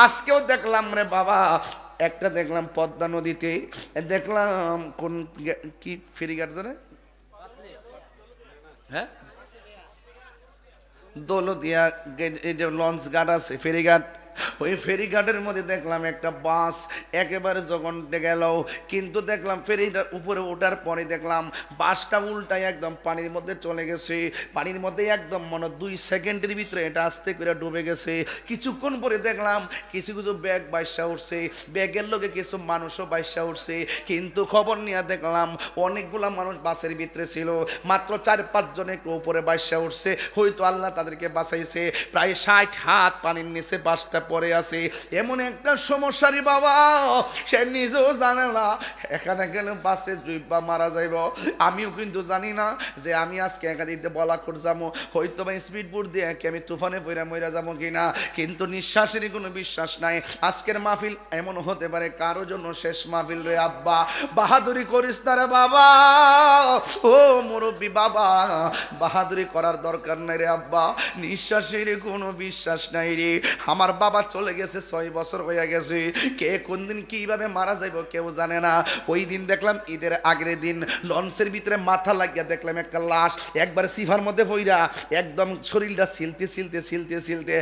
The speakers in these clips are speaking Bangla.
আজকেও দেখলাম রে বাবা, একটা দেখলাম পদ্মা নদীতে, দেখলাম কোন কি ফেরিঘাট ধরে, হ্যাঁ দৌলতিয়া এই যে লঞ্চ ঘাট আছে ফেরিঘাট, ওই ফেরিঘাটের মধ্যে দেখলাম একটা বাস একেবারে যখন গেল, কিন্তু দেখলাম ফেরিটার উপরে ওঠার পরে দেখলাম বাসটা উল্টায় একদম পানির মধ্যে চলে গেছে। পানির মধ্যে একদম মনে 2 সেকেন্ডের ভিতরে এটা আস্তে করে ডুবে গেছে। কিছুক্ষণ পরে দেখলাম কিছু কিছু ব্যাগ বাইসা উঠছে, ব্যাগের লোকে কিছু মানুষও বাইসা উঠছে, কিন্তু খবর নিয়ে দেখলাম অনেকগুলা মানুষ বাসের ভিতরে ছিল, মাত্র 4-5 জন একটু উপরে বাইসা উঠছে, হয়তো আল্লাহ তাদেরকে বাঁচাইছে। প্রায় 60 হাত পানির নিচে বাসটা পড়ে আছে। এমন একটা সমস্যারই বাবা, সে নিজেও জানে না এখানে গেলে বাসে জুইবা মারা যাইব। আমিও কিন্তু জানি না যে আমি আজকে একাদিতে বলাকট যাবো, হয়তো বা স্পিড বোট দিয়ে আমি তুফানে ফইরা মইরা যাবো কিনা, কিন্তু নিঃশ্বাসেরই কোনো বিশ্বাস নাই। আজকের মাহফিল এমন হতে পারে কারো জন্য শেষ মাহফিল রে আব্বা, বাহাদুরি করিস না রে বাবা, ও মুরব্বী বাবা, বাহাদুরি করার দরকার নাই রে আব্বা, নিঃশ্বাসের কোনো বিশ্বাস নাই রে। আমার বাবা চলে গেছে, 6 বছর হয়ে গেছে, কে কোন দিন কিভাবে মারা যাইব কেউ জানে না। ওই দিন দেখলাম ঈদের আগের দিন লঞ্চের ভিতরে মাথা লাগিয়া দেখলাম একটা লাশ একবার সিফার মধ্যে পইরা একদম শরীরটা ছিলতে ছিলতে ছিলতে ছিলতে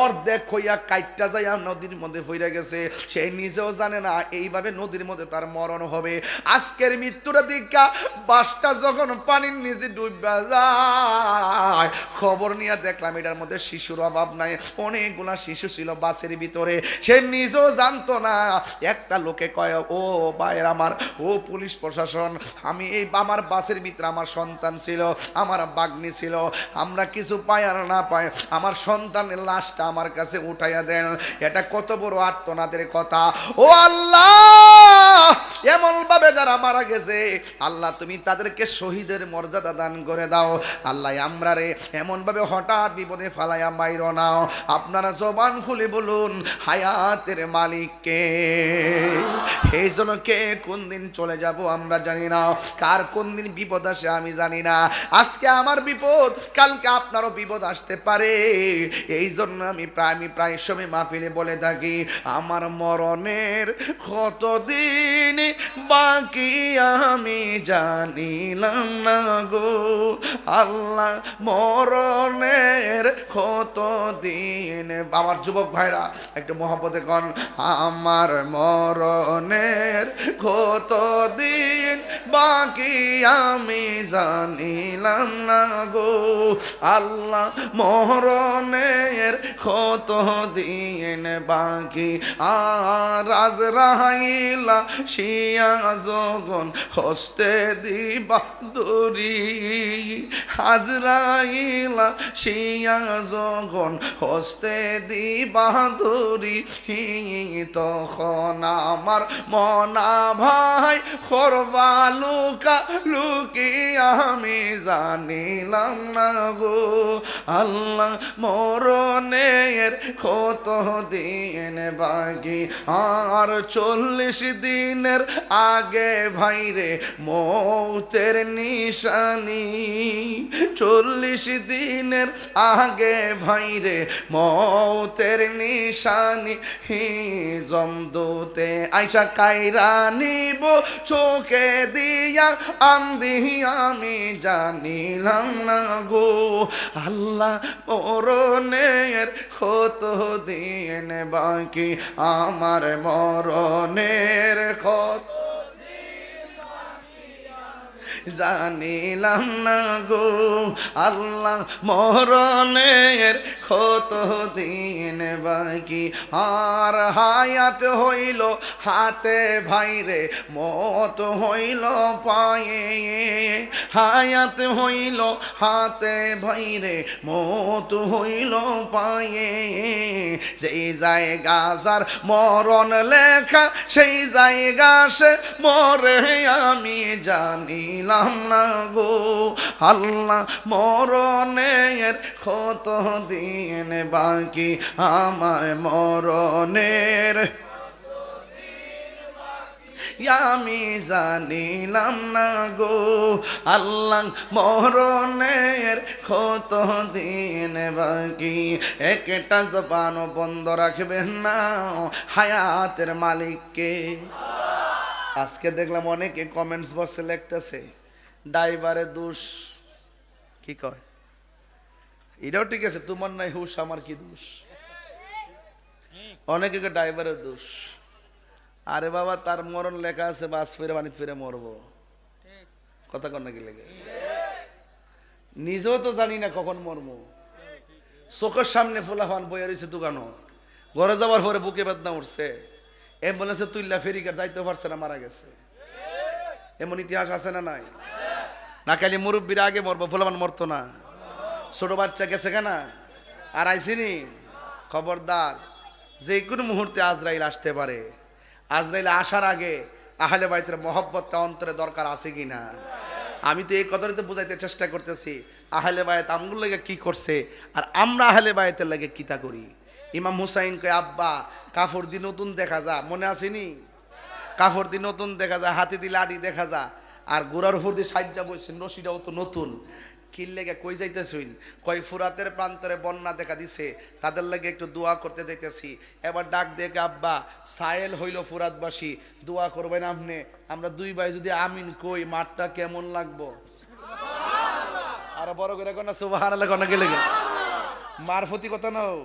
অর্ধেক হইয়া কাইটটা যাইয়া নদীর মধ্যে পইরা গেছে। সে নিজেও জানে না এইভাবে নদীর মধ্যে তার মরণ হবে। আজকের মৃত্যুটা দেখা বাসটা যখন পানির নিচে ডুববা যায়, খবর নিয়ে দেখলাম এটার মধ্যে শিশুর অভাব নাই, অনেকগুলা শিশু ছিল বাসের ভিতরে। সে নিজেও জানতো না। একটা লোকে কয়, ও ভাইয়ের আমার, ও পুলিশ প্রশাসন, আমি এই আমার বাসের ভিতরে আমার সন্তান ছিল, আমার বাগ্নি ছিল, আমরা কিছু পাই আর না পাই আমার সন্তানের লাশটা আমার কাছে উঠাইয়া দেন। এটা কত বড় আর্তনাদের কথা। ও আল্লাহ, এমন ভাবে যারা মারা গেছে আল্লাহ তুমি তাদেরকে শহীদের মর্যাদা দান করে দাও। আল্লাহ আমরা রে এমন ভাবে হঠাৎ বিপদে ফালাইয়া মাইর নাও। আপনারা জবান খুলে বলুন হায়াতের মালিককে। এই জন্য কে কোন দিন চলে যাব আমরা জানি না, কার কোন দিন বিপদ আসে আমি জানি না। আজকে আমার বিপদ, কালকে আপনারও বিপদ আসতে পারে। এই জন্য আমি প্রায় সময় মাহফিলে বলে থাকি, আমার মরণের কতদিন বাকি আমি জানিলাম না গো আল্লাহ, মরণের কতদিন। আমার যুবক ভাইরা একটু মহব্বতে কন, আমার মরণের কতদিন বাকি আমি জানিলাম না গো আল্লাহ, মরণের কতদিন বাকি। আর আজরাইলা শিয়া যখন হস্তে দিবা দড়ি, আজরাইলা শিয়া যখন হস্তে দিবা দড়ি, তখন আমার মনা ভাই করবা লুকা লুকি আমি জানিলাম না গো আল্লাহ, মরণের কত দিন বাকি। আর 40 দিনের আগে ভাইরে মৌতের নিশানি, 40 দিনের আগে ভাইরে মৌতের নিশানি, জমদূতে আইসা কাইরা নিব চোখে দিয়া আন্দি আমি জানিলাম না গো আল্লাহ, মরণের কত দিন বাকি, আমার মরণের কত জানিলাম না গো আল্লাহ, মরণের কত দিন বাকি। আর হায়াত হইল হাতে ভাইরে, মত হইল পায়ে, হায়াত হইল হাতে ভাইরে, মত হইল পায়ে। যেই জায়গা যার মরণ লেখা সেই জায়গা সে মরে আমি জানিলাম না গো আল্লাহ, মরণের কত দিন বাকি, আমার মরণের আমি জানিলাম না গো আল্লাহ মরণের কত দিন বাকি একটা জবানও বন্ধ রাখবেন না হায়াতের মালিককে। আজকে দেখলাম অনেকে কমেন্টস বক্সে লিখতেছে ড্রাইভারের দোষ। কি কয়? এটাও ঠিক আছে, তোমার নাই হুশ আমার কি দোষ? অনেকে ড্রাইভারের দোষ। আরে বাবা, তার মরণ লেখা আছে বাস ফিরে বাণিত ফিরে মরবো। কথা কন নাকি লেগে? নিজেও তো জানি না কখন মরবো। চোখের সামনে ফোলাফান বইয়া রয়েছে দোকানও, ঘরে যাওয়ার পরে বুকে বেদনা উঠছে, অ্যাম্বুলেন্সে তুইলা ফেরিকার যাইতে পারছে না, মারা গেছে। এমন ইতিহাস আছে না নাই? না খালি মুরব্বীরা আগে মরবো, ফোলাফান মরতো না। ছোট বাচ্চা গেছে কেনা আর আইসিনি। খবরদার, যে কোনো মুহূর্তে আজরাইল আসতে পারে। আজরাইল আসার আগে আহলে বাইতের মহব্বতটা অন্তরে দরকার আছে কিনা? আমি তো এই কথাটা তো বুঝাইতে চেষ্টা করতেছি। আহলে বায়েত আমগুলো লাগে কি করছে আর আমরা আহলে বায়েতের লাগে কিতা করি। ইমাম হুসাইন কয় আব্বা কাফর দি নতুন দেখা যা, মনে আসেনি? কাফর দি নতুন দেখা যায়, হাতে দি লাড়ি দেখা যা, আর গোড়ার উপর দিয়ে সাজ্জা বইছে, নসিটাও তো নতুন। কিল লেগে কই যাইতেছুন? কয় ফুরাতের প্রান্তরে বন্যা দেখা দিছে, তাদের লাগে একটু দোয়া করতে যাইতেছি। এবার ডাক দেখে আব্বা সায়েল হইল ফুরাতবাসী, দোয়া করবেন আপনি। আমরা দুই ভাই যদি আমিন কই মাঠটা কেমন লাগবো? আর বড় করে কোন সুবহানাল্লাহ কোন গেলে মারফতি কথা নাও,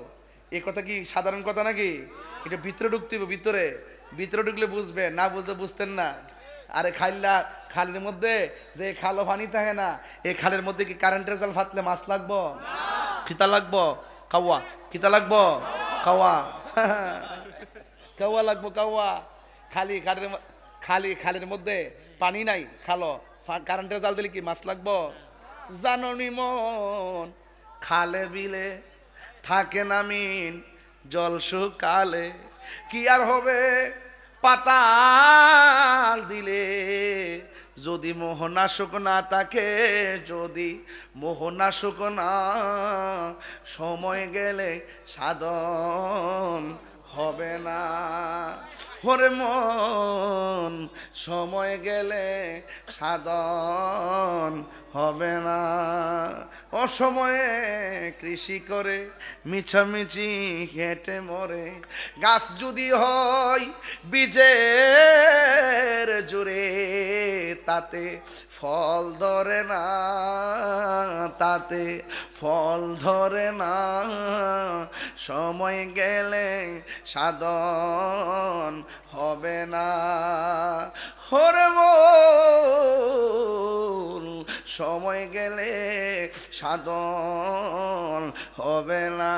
এই কথা কি সাধারণ কথা নাকি? এটা ভিতরে ঢুকতে হবে, ভিতরে ভিতরে ঢুকলে বুঝবে, না বুঝতে বুঝতেন না। আরে খাইলা খালের মধ্যে যে খালো পানি থাকে না, এই খালের মধ্যে কি কারেন্টের জাল ফাতলে মাছ লাগবো? খিতা লাগবো? কাওয়া খিতা লাগবো? কাওয়া কাওয়া লাগবো, কাওয়া। খালি খালের মধ্যে পানি নাই, খালো কারেন্টের জাল দিলে কি মাছ লাগবো? জাননি মন খালে বিলে থাকে নামিন, জল শুকালে কি আর হবে পাতাল দিলে। যদি মোহনাশক না থাকে, যদি মোহনাশক না, সময় গেলে সাধন হবে না। ওরে মন সময় গেলে সাধন হবে না। অসময়ে কৃষি করে মিছামিছি হেঁটে মরে। গাছ যদি হয় বীজের জুড়ে, তাতে ফল ধরে না, তাতে ফল ধরে না। সময় গেলে সাধন হবে না। ওরে মন সময় গেলে সাধন হবে না।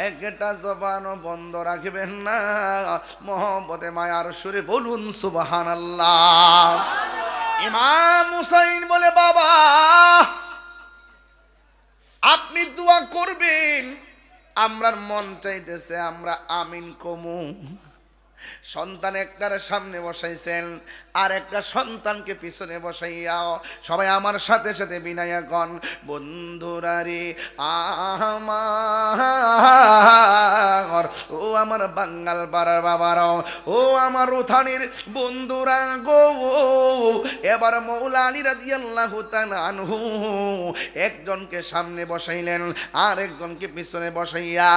একটা জবানও বন্ধ রাখবেন না, মহব্বতে মায়ার সুরে বলুন সুবহানাল্লাহ। ইমাম হুসাইন বলে বাবা আপনি দোয়া করবেন, আমরার মন চাইতেছে আমরা আমিন কমু। সন্তান একটার সামনে বসাইছেন, আর একটা সন্তানকে পিছনে বসাইয়া সবাই আমার সাথে সাথে বিনায়কগণ বন্ধুরা রে আমার, ও আমার বাঙ্গাল পাড়ার বাবারাও, ও আমার উথানির বন্ধুরা গো, এবার মৌলা আলী রাদিয়াল্লাহু তাআলা আনহু একজনকে সামনে বসাইলেন আর একজনকে পিছনে বসাইয়া